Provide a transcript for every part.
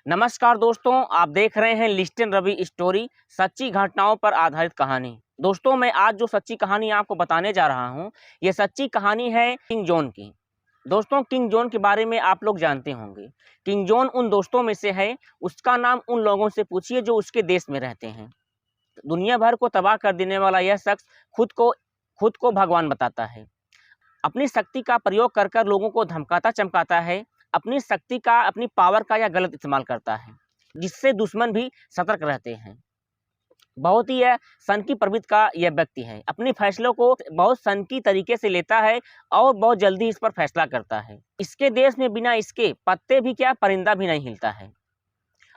नमस्कार दोस्तों, आप देख रहे हैं लिस्टन रवि स्टोरी, सच्ची घटनाओं पर आधारित कहानी। दोस्तों, मैं आज जो सच्ची कहानी आपको बताने जा रहा हूँ, ये सच्ची कहानी है किंग जॉन की। दोस्तों, किंग जॉन के बारे में आप लोग जानते होंगे। किंग जॉन उन दोस्तों में से है, उसका नाम उन लोगों से पूछिए जो उसके देश में रहते हैं। दुनिया भर को तबाह कर देने वाला यह शख्स खुद को भगवान बताता है। अपनी शक्ति का प्रयोग कर कर लोगों को धमकाता चमकाता है। अपनी शक्ति का, अपनी पावर का यह गलत इस्तेमाल करता है, जिससे दुश्मन भी सतर्क रहते हैं। बहुत ही यह सनकी प्रवृत्ति का यह व्यक्ति है। अपने फैसलों को बहुत सनकी तरीके से लेता है और बहुत जल्दी इस पर फैसला करता है। इसके देश में बिना इसके पत्ते भी क्या, परिंदा भी नहीं हिलता है।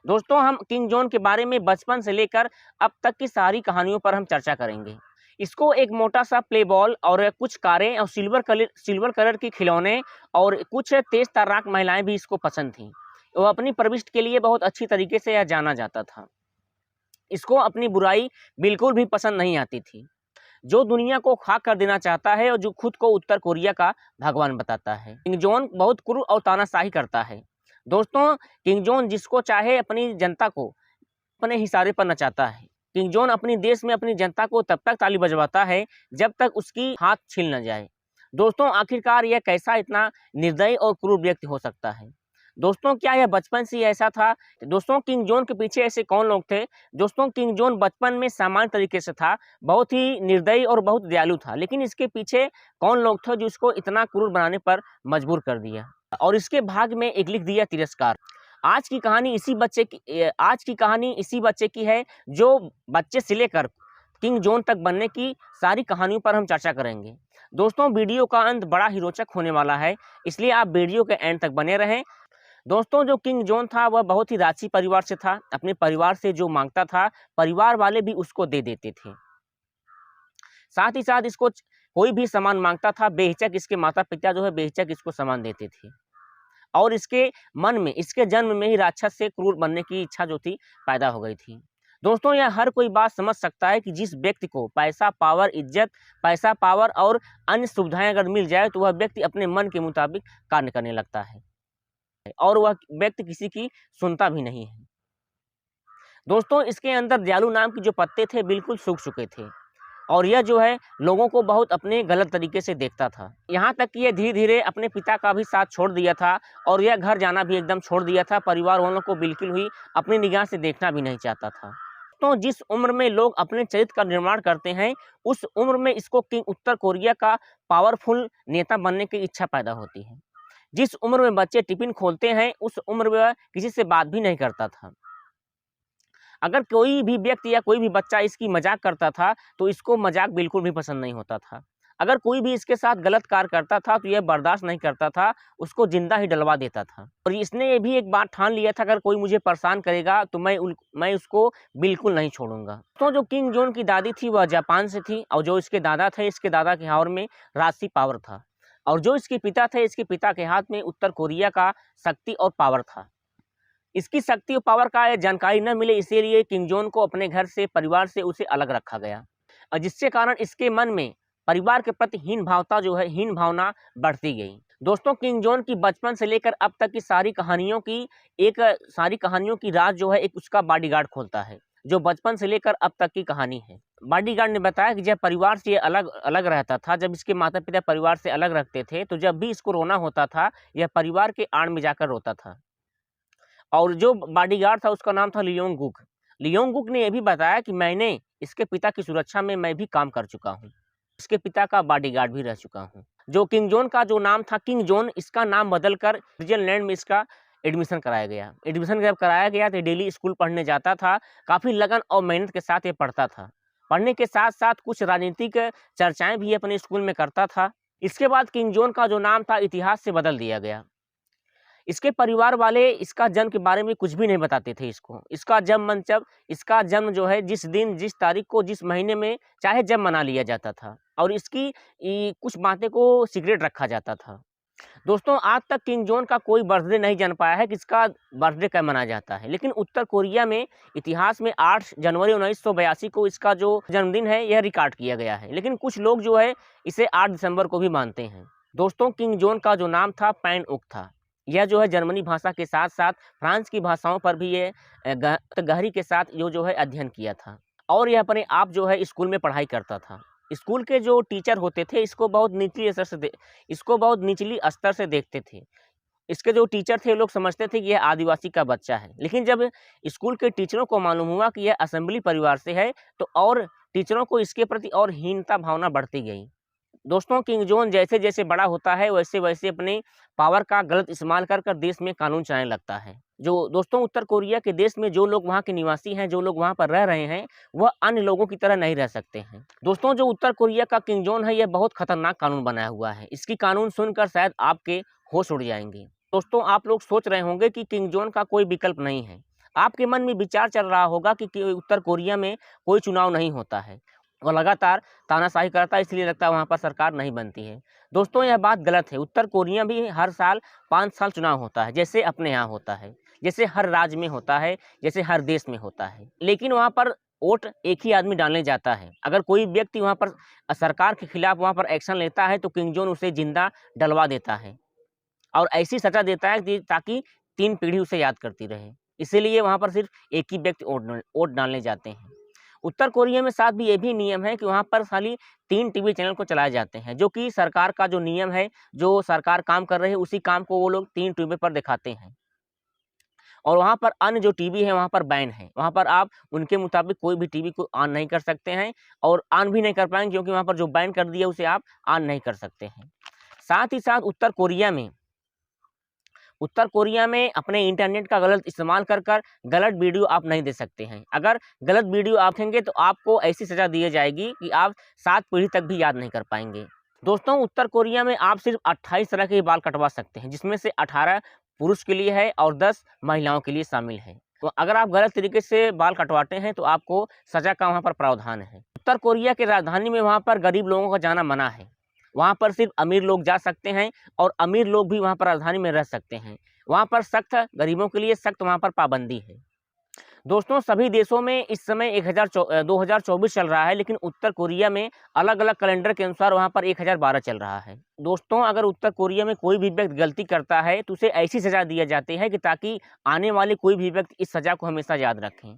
दोस्तों, हम किंग जॉन के बारे में बचपन से लेकर अब तक की सारी कहानियों पर हम चर्चा करेंगे। इसको एक मोटा सा प्ले बॉल और कुछ कारें और सिल्वर कलर की खिलौने और कुछ तेज तर्राक महिलाएं भी इसको पसंद थीं। वो अपनी प्रविष्टि के लिए बहुत अच्छी तरीके से यह जाना जाता था। इसको अपनी बुराई बिल्कुल भी पसंद नहीं आती थी। जो दुनिया को खाक कर देना चाहता है और जो खुद को उत्तर कोरिया का भगवान बताता है। किंग जॉन बहुत क्रूर और तानाशाही करता है। दोस्तों, किंग जॉन जिसको चाहे अपनी जनता को अपने इशारे पर नचाता है। किंग जॉन अपनी देश में अपनी जनता को तब तक ताली बजवाता है जब तक उसकी हाथ छिल न जाए। दोस्तों, आखिरकार यह कैसा इतना निर्दयी और क्रूर व्यक्ति हो सकता है? दोस्तों, क्या यह बचपन से ही ऐसा था? दोस्तों, किंग जॉन के पीछे ऐसे कौन लोग थे? दोस्तों, किंग जॉन बचपन में सामान्य तरीके से था, बहुत ही निर्दयी और बहुत दयालु था, लेकिन इसके पीछे कौन लोग थे जो इसको इतना क्रूर बनाने पर मजबूर कर दिया और इसके भाग्य में एक लिख दिया तिरस्कार। आज की कहानी इसी बच्चे की है, जो बच्चे से लेकर किंग जॉन तक बनने की सारी कहानियों पर हम चर्चा करेंगे। दोस्तों, वीडियो का अंत बड़ा ही रोचक होने वाला है, इसलिए आप वीडियो के एंड तक बने रहें। दोस्तों, जो किंग जॉन था वह बहुत ही राजसी परिवार से था। अपने परिवार से जो मांगता था, परिवार वाले भी उसको दे देते थे। साथ ही साथ इसको कोई भी सामान मांगता था, बेहिचक इसके माता पिता जो है बेहिचक इसको सामान देते थे। और इसके मन में, इसके जन्म में ही राक्षस से क्रूर बनने की इच्छा जो थी पैदा हो गई थी। दोस्तों, यह हर कोई बात समझ सकता है कि जिस व्यक्ति को पैसा, पावर और अन्य सुविधाएं अगर मिल जाए तो वह व्यक्ति अपने मन के मुताबिक कार्य करने लगता है और वह व्यक्ति किसी की सुनता भी नहीं है। दोस्तों, इसके अंदर दयालु नाम के जो पत्ते थे बिल्कुल सूख चुके थे और यह जो है लोगों को बहुत अपने गलत तरीके से देखता था। यहाँ तक कि यह धीरे धीरे अपने पिता का भी साथ छोड़ दिया था और यह घर जाना भी एकदम छोड़ दिया था। परिवार वालों को बिल्कुल ही अपनी निगाह से देखना भी नहीं चाहता था। तो जिस उम्र में लोग अपने चरित्र का निर्माण करते हैं, उस उम्र में इसको किंग उत्तर कोरिया का पावरफुल नेता बनने की इच्छा पैदा होती है। जिस उम्र में बच्चे टिफिन खोलते हैं, उस उम्र में वह किसी से बात भी नहीं करता था। अगर कोई भी व्यक्ति या कोई भी बच्चा इसकी मजाक करता था तो इसको मजाक बिल्कुल भी पसंद नहीं होता था। अगर कोई भी इसके साथ गलत कार्य करता था तो यह बर्दाश्त नहीं करता था, उसको जिंदा ही डलवा देता था। और इसने ये भी एक बात ठान लिया था, अगर कोई मुझे परेशान करेगा तो मैं उसको बिल्कुल नहीं छोड़ूंगा। तो जो किंग जॉन की दादी थी वह जापान से थी और जो इसके दादा थे, इसके दादा के हाथ में राजसी पावर था और जो इसके पिता थे, इसके पिता के हाथ में उत्तर कोरिया का शक्ति और पावर था। इसकी शक्ति और पावर का जानकारी न मिले, इसीलिए किंग जॉन को अपने घर से, परिवार से उसे अलग रखा गया और जिसके कारण इसके मन में परिवार के प्रति हीन भावना बढ़ती गई। दोस्तों, किंग जॉन की बचपन से लेकर अब तक की सारी कहानियों की राज जो है एक उसका बॉडीगार्ड खोलता है, जो बचपन से लेकर अब तक की कहानी है। बॉडीगार्ड ने बताया कि जब परिवार से अलग अलग रहता था, जब इसके माता पिता परिवार से अलग रखते थे, तो जब भी इसको रोना होता था, यह परिवार के आड़ में जाकर रोता था। और जो बॉडीगार्ड था उसका नाम था लियोंग गुक। लियोंग गुक ने यह भी बताया कि मैंने इसके पिता की सुरक्षा में मैं भी काम कर चुका हूँ, इसके पिता का बॉडीगार्ड भी रह चुका हूँ। जो किंग जॉन का जो नाम था किंग जॉन, इसका नाम बदलकर स्विट्जरलैंड में इसका एडमिशन कराया गया। एडमिशन जब कराया गया तो डेली स्कूल पढ़ने जाता था। काफ़ी लगन और मेहनत के साथ ये पढ़ता था। पढ़ने के साथ साथ कुछ राजनीतिक चर्चाएं भी अपने स्कूल में करता था। इसके बाद किंग जॉन का जो नाम था इतिहास से बदल दिया गया। इसके परिवार वाले इसका जन्म के बारे में कुछ भी नहीं बताते थे इसको। इसका जन्म जो है जिस दिन, जिस तारीख को, जिस महीने में चाहे जब मना लिया जाता था और इसकी कुछ बातें को सीक्रेट रखा जाता था। दोस्तों, आज तक किंग जॉन का कोई बर्थडे नहीं जान पाया है कि इसका बर्थडे कब मनाया जाता है, लेकिन उत्तर कोरिया में इतिहास में 8 जनवरी 1982 को इसका जो जन्मदिन है यह रिकॉर्ड किया गया है, लेकिन कुछ लोग जो है इसे 8 दिसंबर को भी मानते हैं। दोस्तों, किंग जॉन का जो नाम था पैन उक था। यह जो है जर्मनी भाषा के साथ साथ फ्रांस की भाषाओं पर भी ये गहरी के साथ जो है अध्ययन किया था। और यह अपने आप जो है स्कूल में पढ़ाई करता था। स्कूल के जो टीचर होते थे इसको बहुत निचली स्तर से देखते थे। इसके जो टीचर थे लोग समझते थे कि यह आदिवासी का बच्चा है। लेकिन जब स्कूल के टीचरों को मालूम हुआ कि यह असेंबली परिवार से है तो और टीचरों को इसके प्रति और हीनता भावना बढ़ती गई। दोस्तों, किंग जॉन जैसे जैसे बड़ा होता है वैसे वैसे अपने पावर का गलत इस्तेमाल कर देश में कानून चलाने लगता है। जो दोस्तों उत्तर कोरिया के देश में जो लोग वहाँ के निवासी हैं, जो लोग वहाँ पर रह रहे हैं, वह अन्य लोगों की तरह नहीं रह सकते हैं। दोस्तों, जो उत्तर कोरिया का किंग जॉन है यह बहुत खतरनाक कानून बनाया हुआ है। इसकी कानून सुनकर शायद आपके होश उड़ जाएंगे। दोस्तों, आप लोग सोच रहे होंगे कि किंग जॉन का कोई विकल्प नहीं है। आपके मन में विचार चल रहा होगा कि उत्तर कोरिया में कोई चुनाव नहीं होता है, वह लगातार तानाशाही करता है, इसलिए लगता है वहाँ पर सरकार नहीं बनती है। दोस्तों, यह बात गलत है। उत्तर कोरिया भी हर साल 5 साल चुनाव होता है, जैसे अपने यहाँ होता है, जैसे हर राज्य में होता है, जैसे हर देश में होता है। लेकिन वहाँ पर वोट एक ही आदमी डालने जाता है। अगर कोई व्यक्ति वहाँ पर सरकार के खिलाफ वहाँ पर एक्शन लेता है तो किंग जॉन उसे जिंदा डलवा देता है और ऐसी सजा देता है ताकि 3 पीढ़ी उसे याद करती रहे। इसीलिए वहाँ पर सिर्फ एक ही व्यक्ति वोट डालने जाते हैं। उत्तर कोरिया में साथ भी ये भी नियम है कि वहाँ पर खाली 3 टीवी चैनल को चलाए जाते हैं, जो कि सरकार का जो नियम है, जो सरकार काम कर रही है उसी काम को वो लोग 3 टीवी पर दिखाते हैं। और वहाँ पर अन्य जो टीवी है वहाँ पर बैन है। वहाँ पर आप उनके मुताबिक कोई भी टीवी को ऑन नहीं कर सकते हैं और ऑन भी नहीं कर पाएंगे, क्योंकि वहाँ पर जो बैन कर दिया उसे आप ऑन नहीं कर सकते हैं। साथ ही साथ उत्तर कोरिया में अपने इंटरनेट का गलत इस्तेमाल कर गलत वीडियो आप नहीं दे सकते हैं। अगर गलत वीडियो आप देखेंगे तो आपको ऐसी सज़ा दी जाएगी कि आप 7 पीढ़ी तक भी याद नहीं कर पाएंगे। दोस्तों, उत्तर कोरिया में आप सिर्फ 28 तरह के बाल कटवा सकते हैं, जिसमें से 18 पुरुष के लिए है और 10 महिलाओं के लिए शामिल है। तो अगर आप गलत तरीके से बाल कटवाते हैं तो आपको सज़ा का वहाँ पर प्रावधान है। उत्तर कोरिया की राजधानी में वहाँ पर गरीब लोगों का जाना मना है। वहाँ पर सिर्फ अमीर लोग जा सकते हैं और अमीर लोग भी वहाँ पर राजधानी में रह सकते हैं। वहाँ पर सख्त गरीबों के लिए सख्त वहाँ पर पाबंदी है। दोस्तों, सभी देशों में इस समय 2024 चल रहा है, लेकिन उत्तर कोरिया में अलग अलग कैलेंडर के अनुसार वहाँ पर 1012 चल रहा है। दोस्तों, अगर उत्तर कोरिया में कोई भी व्यक्ति गलती करता है तो उसे ऐसी सज़ा दी जाती है कि ताकि आने वाले कोई भी व्यक्ति इस सज़ा को हमेशा याद रखें।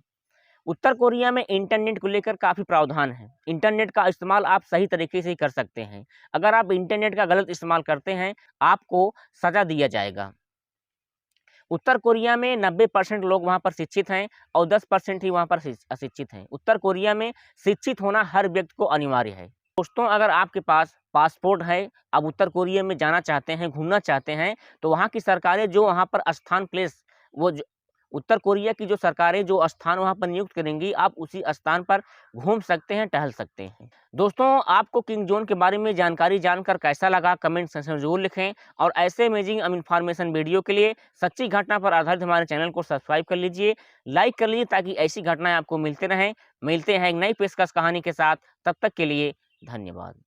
उत्तर कोरिया में इंटरनेट को लेकर काफ़ी प्रावधान है। इंटरनेट का इस्तेमाल आप सही तरीके से ही कर सकते हैं। अगर आप इंटरनेट का गलत इस्तेमाल करते हैं आपको सज़ा दिया जाएगा। उत्तर कोरिया में 90% लोग वहाँ पर शिक्षित हैं और 10% ही वहाँ पर अशिक्षित हैं। उत्तर कोरिया में शिक्षित होना हर व्यक्ति को अनिवार्य है। दोस्तों, अगर आपके पास पासपोर्ट है, आप उत्तर कोरिया में जाना चाहते हैं, घूमना चाहते हैं, तो वहाँ की सरकारें जो वहाँ पर स्थान प्लेस वो उत्तर कोरिया की जो सरकारें जो स्थान वहाँ पर नियुक्त करेंगी, आप उसी स्थान पर घूम सकते हैं, टहल सकते हैं। दोस्तों, आपको किंग जॉन के बारे में जानकारी जानकर कैसा लगा कमेंट सेक्शन में जरूर लिखें और ऐसे अमेजिंग इन्फॉर्मेशन वीडियो के लिए सच्ची घटना पर आधारित हमारे चैनल को सब्सक्राइब कर लीजिए, लाइक कर लीजिए, ताकि ऐसी घटनाएं आपको मिलते रहें। मिलते हैं एक नई पेशकश कहानी के साथ, तब तक के लिए धन्यवाद।